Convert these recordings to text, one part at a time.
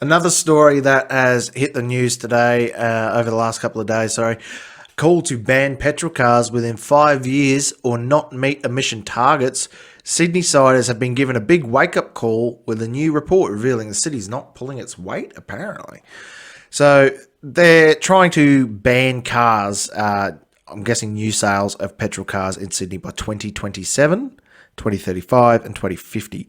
Another story that has hit the news today, over the last couple of days, call to ban petrol cars within 5 years or not meet emission targets. Sydney siders have been given a big wake-up call with a new report revealing the city's not pulling its weight, apparently. So they're trying to ban cars, I'm guessing new sales of petrol cars in Sydney by 2027, 2035 and 2050.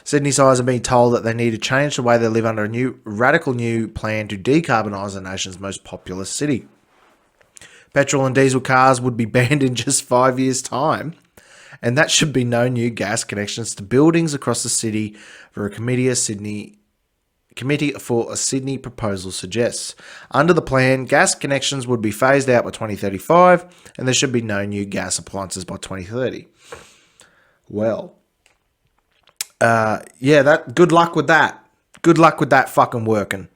Sydney siders are being told that they need to change the way they live under a radical new plan to decarbonise the nation's most populous city. Petrol and diesel cars would be banned in just 5 years' time, and that should be no new gas connections to buildings across the city for a committee for a Sydney proposal suggests. Under the plan, gas connections would be phased out by 2035, and there should be no new gas appliances by 2030. Well, good luck with that. Good luck with that fucking working.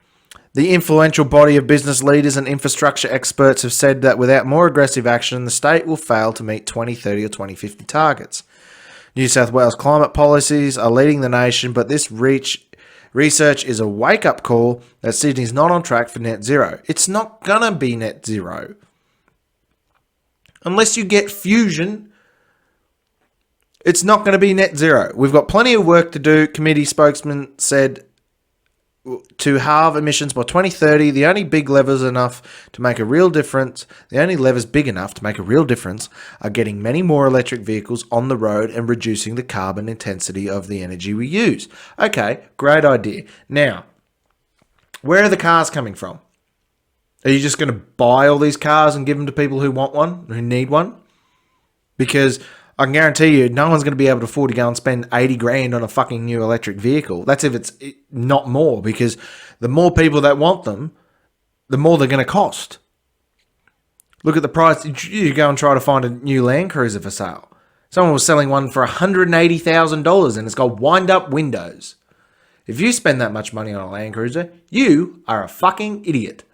The influential body of business leaders and infrastructure experts have said that without more aggressive action, the state will fail to meet 2030 or 2050 targets. New South Wales climate policies are leading the nation, but this research is a wake-up call that Sydney's not on track for net zero. It's not going to be net zero. Unless you get fusion, it's not going to be net zero. We've got plenty of work to do, committee spokesman said. To halve emissions by 2030, the only levers big enough to make a real difference are getting many more electric vehicles on the road and reducing the carbon intensity of the energy we use. Okay, great idea. Now, where are the cars coming from? Are you just going to buy all these cars and give them to people who want one, who need one? Because I can guarantee you, no one's going to be able to afford to go and spend 80 grand on a fucking new electric vehicle. That's if it's not more, because the more people that want them, the more they're going to cost. Look at the price. You go and try to find a new Land Cruiser for sale. Someone was selling one for $180,000 and it's got wind-up windows. If you spend that much money on a Land Cruiser, you are a fucking idiot.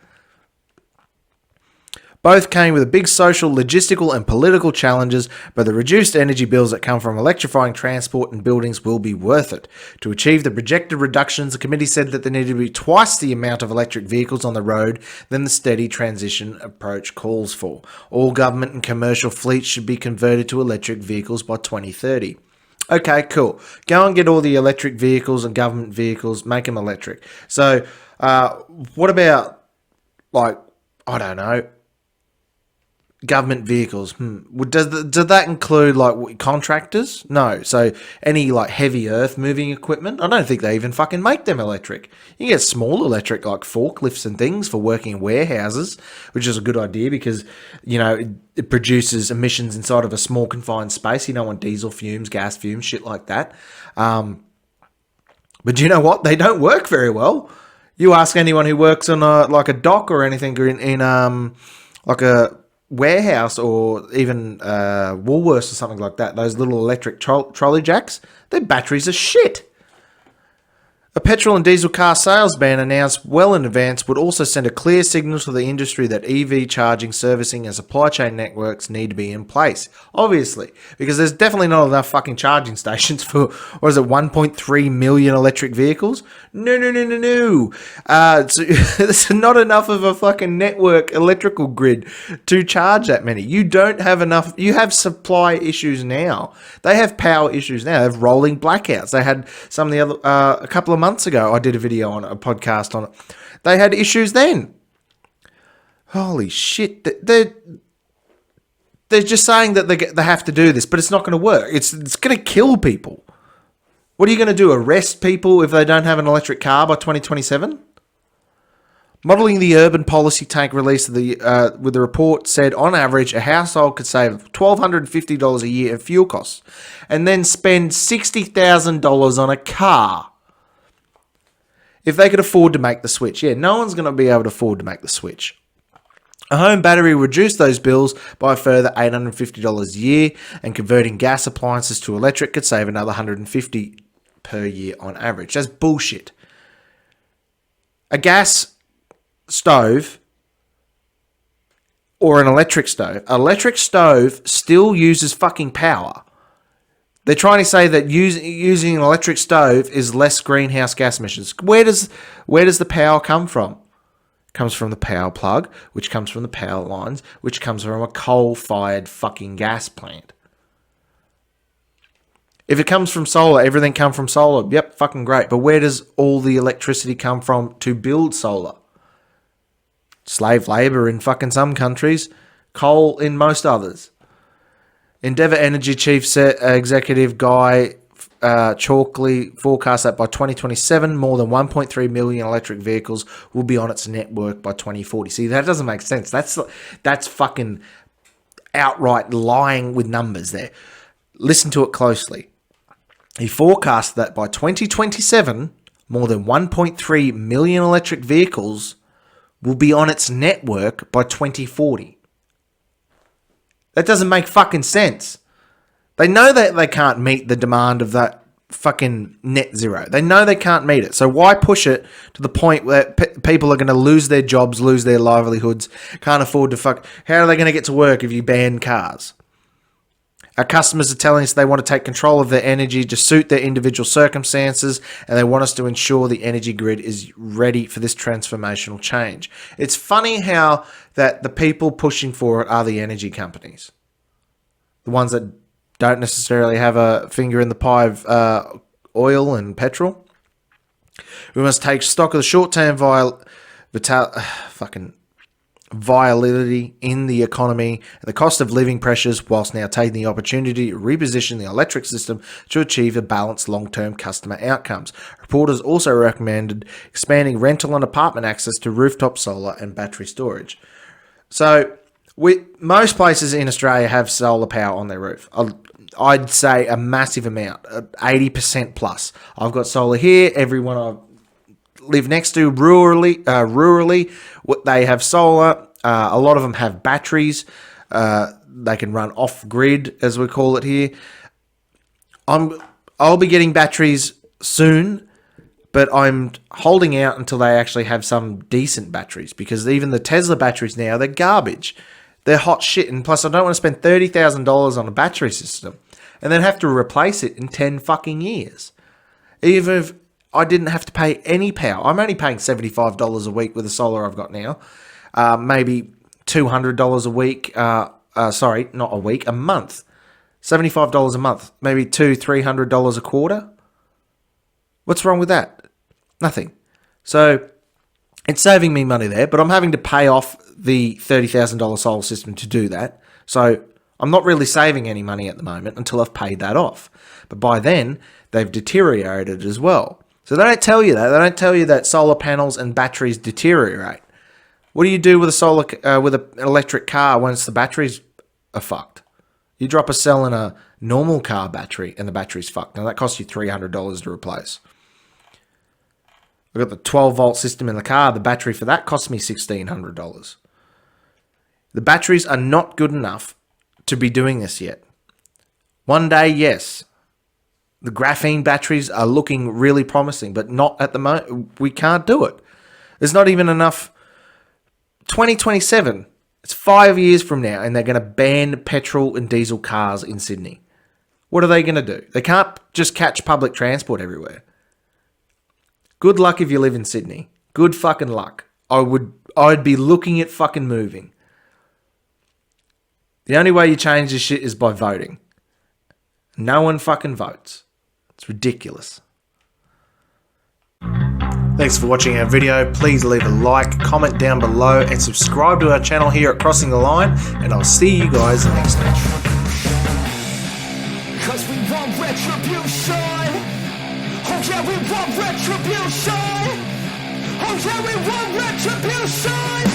Both came with big social, logistical and political challenges, but the reduced energy bills that come from electrifying transport and buildings will be worth it. To achieve the projected reductions, the committee said that there needed to be twice the amount of electric vehicles on the road than the steady transition approach calls for. All government and commercial fleets should be converted to electric vehicles by 2030. Okay, cool. Go and get all the electric vehicles and government vehicles, make them electric. So, what about, I don't know, government vehicles? Does that include contractors? No. So any heavy earth moving equipment? I don't think they even fucking make them electric. You can get small electric forklifts and things for working in warehouses, which is a good idea because it produces emissions inside of a small confined space. You don't want diesel fumes, gas fumes, shit like that. But you know what? They don't work very well. You ask anyone who works on a dock or anything in a warehouse or even Woolworths or something like that, those little electric trolley jacks, their batteries are shit. A petrol and diesel car sales ban announced well in advance would also send a clear signal to the industry that EV charging, servicing and supply chain networks need to be in place. Obviously, because there's definitely not enough fucking charging stations for, 1.3 million electric vehicles? No. There's not enough of a fucking network electrical grid to charge that many. You don't have enough. You have supply issues now. They have power issues now. They have rolling blackouts. They had some of the other, a couple of months ago, I did a video on a podcast on it. They had issues then. Holy shit. They're just saying that they have to do this, but it's not going to work. It's going to kill people. What are you going to do? Arrest people if they don't have an electric car by 2027? Modelling the urban policy tank release with the report said on average a household could save $1,250 a year in fuel costs and then spend $60,000 on a car if they could afford to make the switch. Yeah, no one's going to be able to afford to make the switch. A home battery reduced those bills by a further $850 a year, and converting gas appliances to electric could save another $150 per year on average. That's bullshit. A gas stove or an electric stove still uses fucking power. They're trying to say that using an electric stove is less greenhouse gas emissions. Where does the power come from? It comes from the power plug, which comes from the power lines, which comes from a coal-fired fucking gas plant. If it comes from solar, everything comes from solar. Yep, fucking great. But where does all the electricity come from to build solar? Slave labor in fucking some countries, coal in most others. Endeavour Energy Chief Executive Guy Chalkley forecasts that by 2027, more than 1.3 million electric vehicles will be on its network by 2040. See, that doesn't make sense. That's fucking outright lying with numbers there. Listen to it closely. He forecast that by 2027, more than 1.3 million electric vehicles will be on its network by 2040. That doesn't make fucking sense. They know that they can't meet the demand of that fucking net zero. They know they can't meet it. So why push it to the point where people are going to lose their jobs, lose their livelihoods, can't afford to fuck... How are they going to get to work if you ban cars? Our customers are telling us they want to take control of their energy to suit their individual circumstances, and they want us to ensure the energy grid is ready for this transformational change. It's funny how that the people pushing for it are the energy companies. The ones that don't necessarily have a finger in the pie of oil and petrol. We must take stock of the short-term viability in the economy and the cost of living pressures, whilst now taking the opportunity to reposition the electric system to achieve a balanced long-term customer outcomes. Reporters also recommended expanding rental and apartment access to rooftop solar and battery storage. So, most places in Australia have solar power on their roof. I'd say a massive amount, 80% plus. I've got solar here. Everyone I live next to rurally, they have solar. A lot of them have batteries. They can run off grid, as we call it here. I'll be getting batteries soon, but I'm holding out until they actually have some decent batteries, because even the Tesla batteries now, they're garbage. They're hot shit, and plus I don't want to spend $30,000 on a battery system and then have to replace it in 10 fucking years. Even if I didn't have to pay any power. I'm only paying $75 a week with the solar I've got now. Maybe $200 a week. Sorry, not a week, a month. $75 a month. Maybe $200-$300 a quarter. What's wrong with that? Nothing. So it's saving me money there, but I'm having to pay off the $30,000 solar system to do that. So I'm not really saving any money at the moment until I've paid that off. But by then, they've deteriorated as well. So they don't tell you that. They don't tell you that solar panels and batteries deteriorate. What do you do with with an electric car once the batteries are fucked? You drop a cell in a normal car battery and the battery's fucked. Now that costs you $300 to replace. I've got the 12-volt system in the car. The battery for that costs me $1,600. The batteries are not good enough to be doing this yet. One day, yes. The graphene batteries are looking really promising, but not at the moment. We can't do it. There's not even enough. 2027, it's 5 years from now, and they're going to ban petrol and diesel cars in Sydney. What are they going to do? They can't just catch public transport everywhere. Good luck if you live in Sydney. Good fucking luck. I'd be looking at fucking moving. The only way you change this shit is by voting. No one fucking votes. It's ridiculous. Thanks for watching our video. Please leave a like, comment down below, and subscribe to our channel here at Crossing the Line, and I'll see you guys next time. 'Cause we want retribution. Oh yeah, we want retribution. Oh yeah, we want retribution.